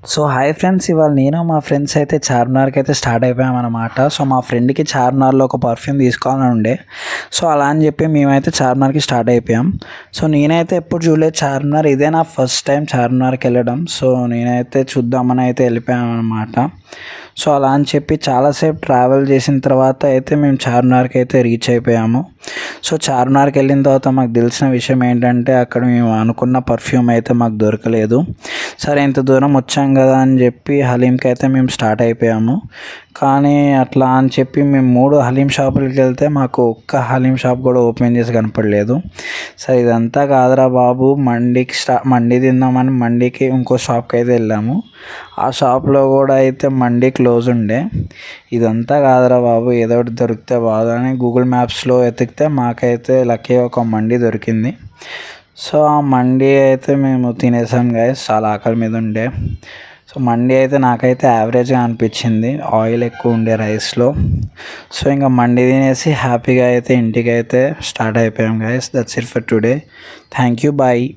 So hi friends, ఇవాళ నేను మా ఫ్రెండ్స్ అయితే చార్మినార్కి అయితే స్టార్ట్ అయిపోయామన్నమాట. సో మా ఫ్రెండ్కి చార్మినార్లో ఒక పర్ఫ్యూమ్ తీసుకోవాలని ఉండే. సో అలా అని చెప్పి మేమైతే చార్మినార్కి స్టార్ట్ అయిపోయాం. సో నేనైతే ఎప్పుడు చూడలేదు చార్మినార్, ఇదే నా ఫస్ట్ టైం చార్మినార్కి వెళ్ళడం. సో నేనైతే చూద్దామని అయితే వెళ్ళిపోయాం అనమాట. సో అలా అని చెప్పి చాలాసేపు ట్రావెల్ చేసిన తర్వాత అయితే మేము చార్మినార్కి అయితే రీచ్ అయిపోయాము. సో చార్మినార్కి వెళ్ళిన తర్వాత మాకు తెలిసిన విషయం ఏంటంటే అక్కడ మేము అనుకున్న పర్ఫ్యూమ్ అయితే మాకు దొరకలేదు. సరే ఇంత దూరం వచ్చాం కదా అని చెప్పి హలీంకి అయితే మేము స్టార్ట్ అయిపోయాము. కానీ అట్లా అని చెప్పి మేము 3 హలీం షాపులకి వెళ్తే మాకు ఒక్క హలీం షాప్ కూడా ఓపెన్ చేసి కనపడలేదు. సరే ఇదంతా కాదురా బాబు, మండి తిందామని మండికి ఇంకో షాప్కి అయితే వెళ్ళాము. ఆ షాప్లో కూడా అయితే మండి క్లోజ్ ఉండే. ఇదంతా కాదురా బాబు, ఏదో ఒకటి దొరికితే బాగా అని గూగుల్ మ్యాప్స్లో వెతికితే మాకైతే లక్కీ ఒక మండి దొరికింది. సో ఆ మండి అయితే మేము తినేసాం గైస్, చాలా ఆకలి మీద ఉండే. సో మండి అయితే నాకైతే యావరేజ్గా అనిపించింది, ఆయిల్ ఎక్కువ ఉండే రైస్లో. సో ఇంకా మండి తినేసి హ్యాపీగా అయితే ఇంటికి అయితే స్టార్ట్ అయిపోయాం guys. That's it for today. Thank you, bye.